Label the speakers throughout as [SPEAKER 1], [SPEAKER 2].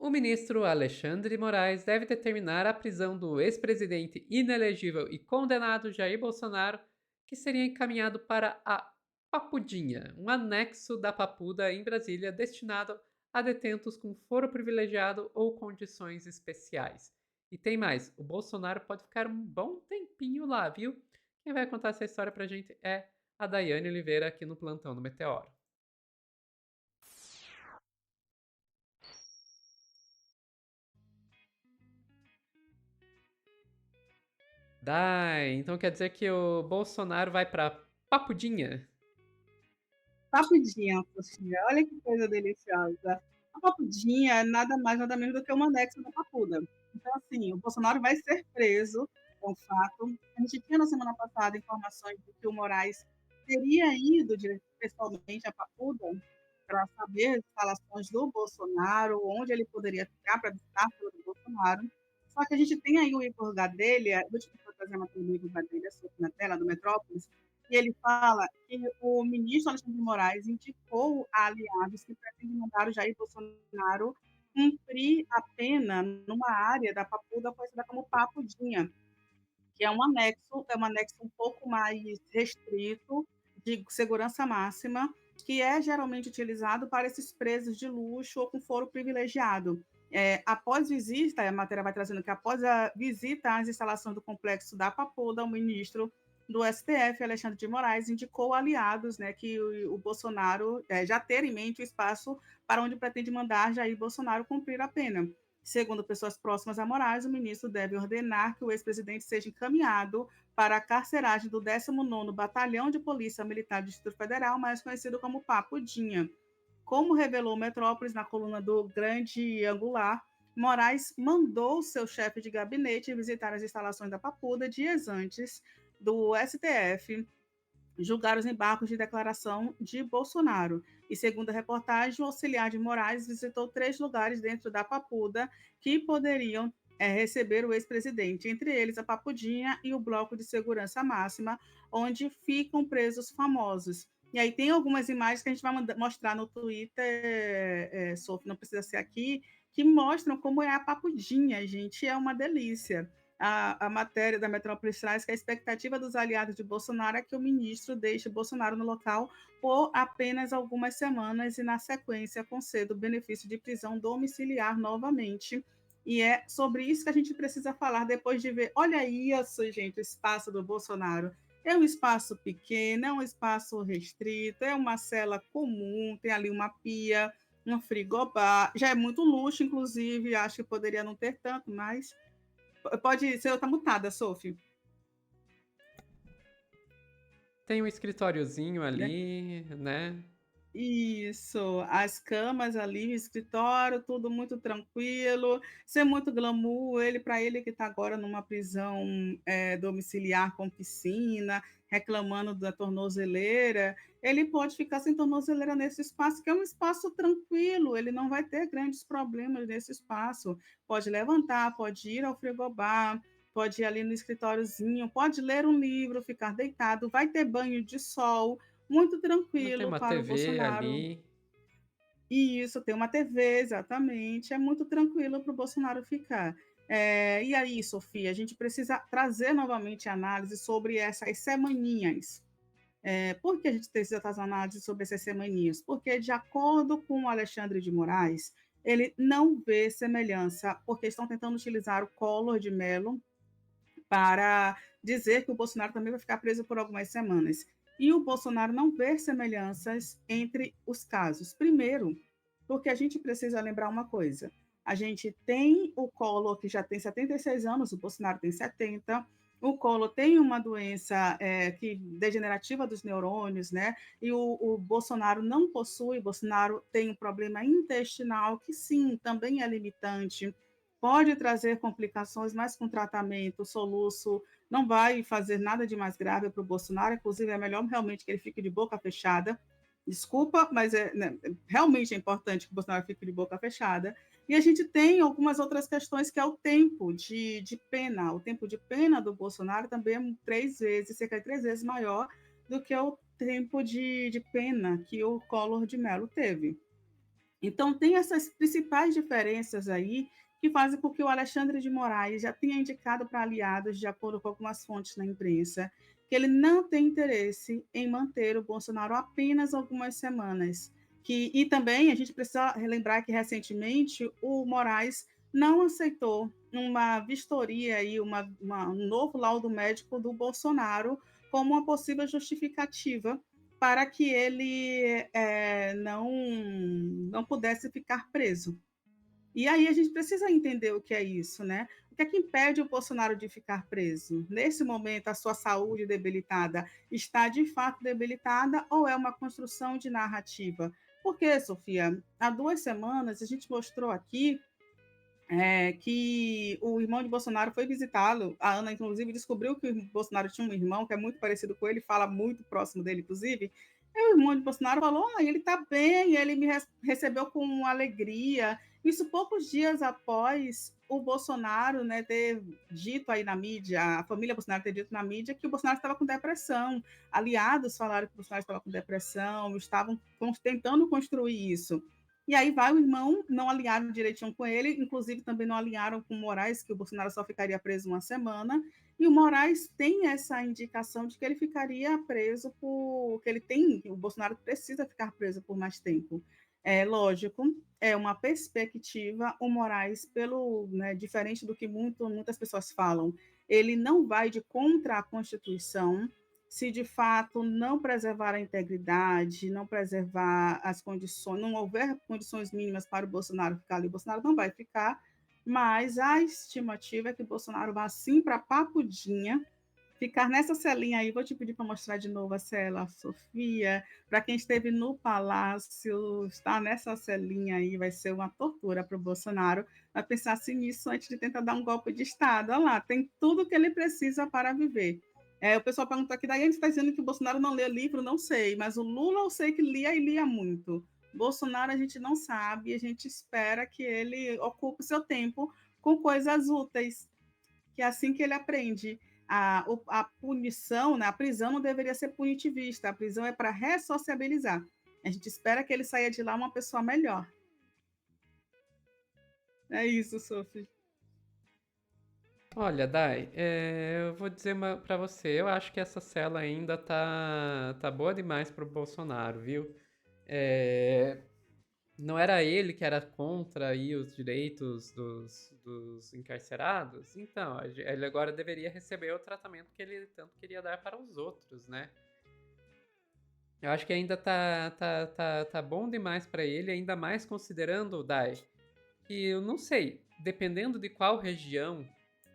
[SPEAKER 1] O ministro Alexandre de Moraes deve determinar a prisão do ex-presidente inelegível e condenado Jair Bolsonaro, que seria encaminhado para a Papudinha, um anexo da Papuda em Brasília destinado a detentos com foro privilegiado ou condições especiais. E tem mais, o Bolsonaro pode ficar um bom tempinho lá, viu? Quem vai contar essa história pra gente é a Daiane Oliveira aqui no Plantão do Meteoro. Dai, então quer dizer que o Bolsonaro vai pra Papudinha?
[SPEAKER 2] Papudinha, poxinha, olha que coisa deliciosa. A Papudinha é nada mais, nada menos do que uma anexo da Papuda. Então, assim, o Bolsonaro vai ser preso, é um fato. A gente tinha na semana passada informações de que o Moraes teria ido pessoalmente à Papuda para saber as instalações do Bolsonaro, onde ele poderia ficar para visitar a fila do Bolsonaro. Só que a gente tem aí o Igor Gadelha, vou te trazer uma matéria do Igor Gadelha na tela, do Metrópolis, e ele fala que o ministro Alexandre de Moraes indicou a aliados que pretendem mandar o Jair Bolsonaro cumprir a pena numa área da Papuda conhecida como Papudinha, que é um anexo um pouco mais restrito, de segurança máxima, que é geralmente utilizado para esses presos de luxo ou com foro privilegiado. Após visita, a matéria vai trazendo que após a visita às instalações do complexo da Papuda, o ministro do STF, Alexandre de Moraes, indicou aliados, né, que o Bolsonaro já ter em mente o espaço para onde pretende mandar Jair Bolsonaro cumprir a pena. Segundo pessoas próximas a Moraes, o ministro deve ordenar que o ex-presidente seja encaminhado para a carceragem do 19º Batalhão de Polícia Militar do Distrito Federal, mais conhecido como Papudinha. Como revelou Metrópolis na coluna do Grande Angular, Moraes mandou seu chefe de gabinete visitar as instalações da Papuda dias antes do STF julgar os embargos de declaração de Bolsonaro. E segundo a reportagem, o auxiliar de Moraes visitou 3 lugares dentro da Papuda que poderiam receber o ex-presidente, entre eles a Papudinha e o Bloco de Segurança Máxima, onde ficam presos famosos. E aí tem algumas imagens que a gente vai mostrar no Twitter, Sophie, não precisa ser aqui, que mostram como é a Papudinha, gente, é uma delícia. A matéria da Metrópolis traz que a expectativa dos aliados de Bolsonaro é que o ministro deixe Bolsonaro no local por apenas algumas semanas e, na sequência, conceda o benefício de prisão domiciliar novamente. E é sobre isso que a gente precisa falar depois de ver. Olha isso, gente, o espaço do Bolsonaro. É um espaço pequeno, é um espaço restrito, é uma cela comum, tem ali uma pia, um frigobar. Já é muito luxo, inclusive, acho que poderia não ter tanto, mas pode ser, tá mutada, Sophie,
[SPEAKER 1] Tem um escritóriozinho
[SPEAKER 2] né?
[SPEAKER 1] ali, né?
[SPEAKER 2] Isso, as camas ali, o escritório, tudo muito tranquilo, ser muito glamour, ele para ele que está agora numa prisão domiciliar com piscina, reclamando da tornozeleira, ele pode ficar sem tornozeleira nesse espaço, que é um espaço tranquilo, ele não vai ter grandes problemas nesse espaço, pode levantar, pode ir ao frigobar, pode ir ali no escritóriozinho, pode ler um livro, ficar deitado, vai ter banho de sol, muito
[SPEAKER 1] Tem
[SPEAKER 2] tranquilo
[SPEAKER 1] uma
[SPEAKER 2] para o
[SPEAKER 1] TV
[SPEAKER 2] Bolsonaro.
[SPEAKER 1] ali.
[SPEAKER 2] E isso, tem uma TV, exatamente. É muito tranquilo para o Bolsonaro ficar. E aí, Sofia, a gente precisa trazer novamente análise sobre essas semaninhas. Por que a gente precisa fazer análise sobre essas semaninhas? Porque, de acordo com o Alexandre de Moraes, ele não vê semelhança, porque estão tentando utilizar o Collor de Mello para dizer que o Bolsonaro também vai ficar preso por algumas semanas. E o Bolsonaro não vê semelhanças entre os casos. Primeiro, porque a gente precisa lembrar uma coisa: a gente tem o Collor, que já tem 76 anos, o Bolsonaro tem 70. O Collor tem uma doença degenerativa dos neurônios, né? E o Bolsonaro não possui. O Bolsonaro tem um problema intestinal que, sim, também é limitante, pode trazer complicações, mas com tratamento, o soluço não vai fazer nada de mais grave para o Bolsonaro, inclusive é melhor realmente que ele fique de boca fechada. Desculpa, mas né, realmente é importante que o Bolsonaro fique de boca fechada. E a gente tem algumas outras questões, que é o tempo de pena. O tempo de pena do Bolsonaro também é 3 vezes, cerca de 3 vezes maior do que o tempo de pena que o Collor de Mello teve. Então, tem essas principais diferenças aí que fazem com que o Alexandre de Moraes já tenha indicado para aliados, de acordo com algumas fontes na imprensa, que ele não tem interesse em manter o Bolsonaro apenas algumas semanas. E também a gente precisa relembrar que recentemente o Moraes não aceitou uma vistoria aí, um novo laudo médico do Bolsonaro como uma possível justificativa para que ele não pudesse ficar preso. E aí a gente precisa entender o que é isso, né? O que é que impede o Bolsonaro de ficar preso? Nesse momento, a sua saúde debilitada está de fato debilitada ou é uma construção de narrativa? Porque, Sofia, há 2 semanas a gente mostrou aqui que o irmão de Bolsonaro foi visitá-lo. A Ana, inclusive, descobriu que o Bolsonaro tinha um irmão que é muito parecido com ele, fala muito próximo dele, inclusive. E o irmão de Bolsonaro falou: ele está bem, ele me recebeu com alegria. Isso poucos dias após o Bolsonaro, né, ter dito aí na mídia, a família Bolsonaro ter dito na mídia que o Bolsonaro estava com depressão. Aliados falaram que o Bolsonaro estava com depressão, estavam tentando construir isso. E aí vai o irmão, não alinharam direitinho com ele, inclusive também não alinharam com o Moraes, que o Bolsonaro só ficaria preso uma semana, e o Moraes tem essa indicação de que ele ficaria preso que ele tem, o Bolsonaro precisa ficar preso por mais tempo. É lógico, é uma perspectiva, o Moraes, diferente do que muitas pessoas falam, ele não vai de contra a Constituição, se de fato não preservar a integridade, não preservar as condições, não houver condições mínimas para o Bolsonaro ficar ali, o Bolsonaro não vai ficar, mas a estimativa é que o Bolsonaro vá sim para a Papudinha, ficar nessa celinha aí, vou te pedir para mostrar de novo a cela, Sofia, para quem esteve no Palácio, estar nessa celinha aí vai ser uma tortura para o Bolsonaro, vai pensar assim nisso antes de tentar dar um golpe de Estado, olha lá, tem tudo que ele precisa para viver. O pessoal perguntou aqui, daí a gente está dizendo que o Bolsonaro não lê livro, não sei, mas o Lula eu sei que lia e lia muito. Bolsonaro a gente não sabe, a gente espera que ele ocupe seu tempo com coisas úteis, que é assim que ele aprende. A punição, né, a prisão não deveria ser punitivista, a prisão é para ressociabilizar. A gente espera que ele saia de lá uma pessoa melhor. É isso, Sophie.
[SPEAKER 1] Olha, Dai, eu vou dizer pra você, eu acho que essa cela ainda tá boa demais pro Bolsonaro, viu? É, não era ele que era contra aí os direitos dos encarcerados? Então, ele agora deveria receber o tratamento que ele tanto queria dar para os outros, né? Eu acho que ainda tá bom demais para ele, ainda mais considerando, Dai, que eu não sei, dependendo de qual região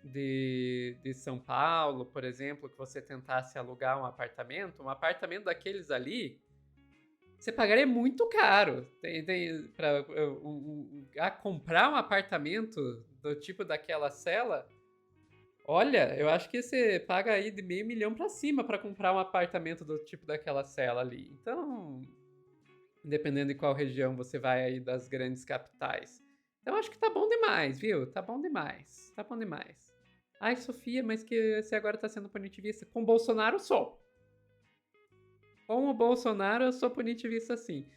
[SPEAKER 1] de São Paulo, por exemplo, que você tentasse alugar um apartamento daqueles ali, você pagaria muito caro. A comprar um apartamento do tipo daquela cela, olha, eu acho que você paga aí de $500.000 pra cima pra comprar um apartamento do tipo daquela cela ali. Então, dependendo de qual região você vai aí das grandes capitais. Então, acho que tá bom demais, viu? Tá bom demais. Tá bom demais. Ai, Sofia, mas que você agora tá sendo punitivista. Com Bolsonaro, sou. Com o Bolsonaro, eu sou punitivista sim.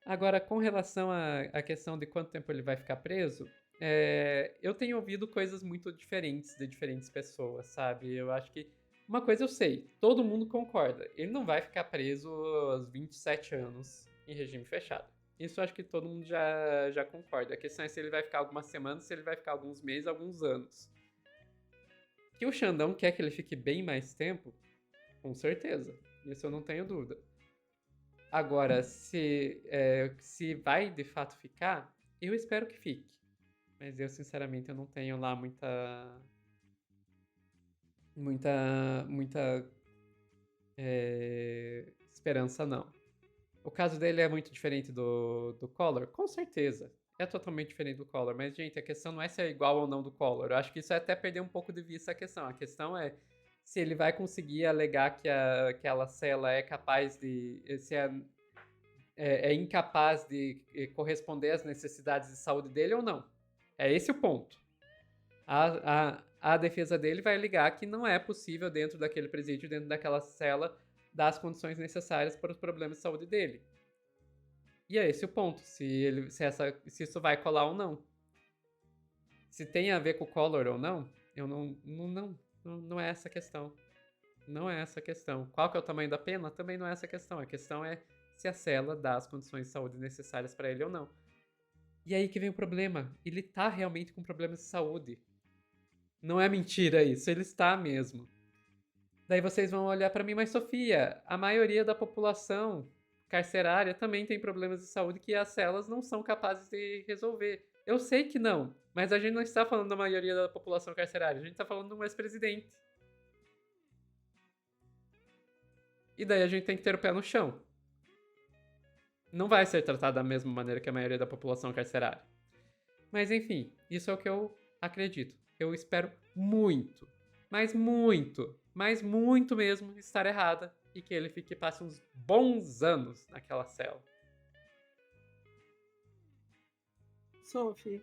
[SPEAKER 1] Agora, com relação à questão de quanto tempo ele vai ficar preso, eu tenho ouvido coisas muito diferentes de diferentes pessoas, sabe? Eu acho que uma coisa eu sei, todo mundo concorda. Ele não vai ficar preso aos 27 anos em regime fechado. Isso eu acho que todo mundo já concorda. A questão é se ele vai ficar algumas semanas, se ele vai ficar alguns meses, alguns anos. Que o Xandão quer que ele fique bem mais tempo, com certeza. Isso eu não tenho dúvida. Agora, se vai de fato ficar, eu espero que fique. Mas eu, sinceramente, eu não tenho lá muita esperança, não. O caso dele é muito diferente do Collor? Com certeza. É totalmente diferente do Collor. Mas, gente, a questão não é se é igual ou não do Collor. Eu acho que isso é até perder um pouco de vista a questão. A questão é se ele vai conseguir alegar que aquela cela é capaz de. Se é incapaz de corresponder às necessidades de saúde dele ou não. É esse o ponto. A defesa dele vai alegar que não é possível, dentro daquele presídio, dentro daquela cela, dar as condições necessárias para os problemas de saúde dele. E é esse o ponto, se isso vai colar ou não. Se tem a ver com o Collor ou não, eu não é essa a questão. Não é essa a questão. Qual que é o tamanho da pena? Também não é essa a questão. A questão é se a cela dá as condições de saúde necessárias para ele ou não. E aí que vem o problema. Ele tá realmente com problemas de saúde. Não é mentira isso, ele está mesmo. Daí vocês vão olhar para mim, mas Sofia, a maioria da população carcerária também tem problemas de saúde que as celas não são capazes de resolver. Eu sei que não, mas a gente não está falando da maioria da população carcerária, a gente está falando de um ex-presidente. E daí a gente tem que ter o pé no chão. Não vai ser tratado da mesma maneira que a maioria da população carcerária. Mas enfim, isso é o que eu acredito. Eu espero muito, mas muito mesmo estar errada e que ele passe uns bons anos naquela cela.
[SPEAKER 2] Sophie,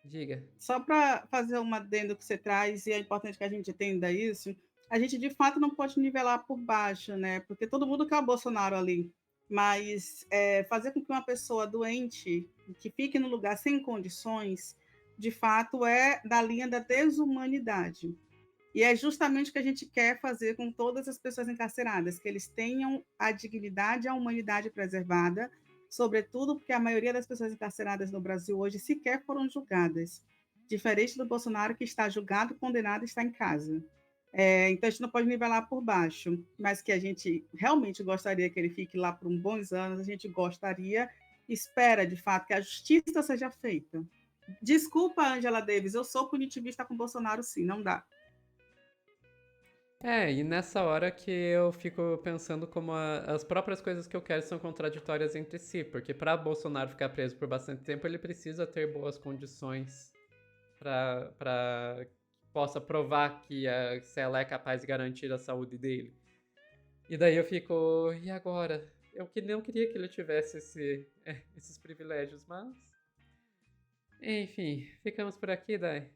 [SPEAKER 1] Diga.
[SPEAKER 2] só para fazer uma adendo que você traz, e é importante que a gente entenda isso, a gente de fato não pode nivelar por baixo, né? Porque todo mundo quer o Bolsonaro ali. Mas fazer com que uma pessoa doente, que fique no lugar sem condições, de fato é da linha da desumanidade. E é justamente o que a gente quer fazer com todas as pessoas encarceradas, que eles tenham a dignidade e a humanidade preservada, sobretudo porque a maioria das pessoas encarceradas no Brasil hoje sequer foram julgadas, diferente do Bolsonaro, que está julgado, condenado e está em casa. Então, a gente não pode nivelar por baixo, mas que a gente realmente gostaria que ele fique lá por uns bons anos, a gente gostaria, espera, de fato, que a justiça seja feita. Desculpa, Angela Davis, eu sou punitivista com Bolsonaro, sim, não dá.
[SPEAKER 1] E nessa hora que eu fico pensando como as próprias coisas que eu quero são contraditórias entre si, porque para Bolsonaro ficar preso por bastante tempo, ele precisa ter boas condições para que possa provar que a cela é capaz de garantir a saúde dele. E daí eu fico, e agora? Eu que não queria que ele tivesse esses privilégios, mas enfim, ficamos por aqui, Dai.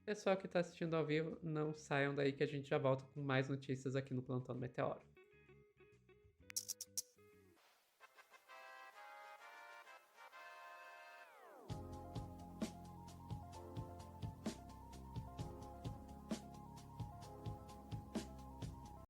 [SPEAKER 1] Pessoal que está assistindo ao vivo, não saiam daí que a gente já volta com mais notícias aqui no Plantão do Meteoro.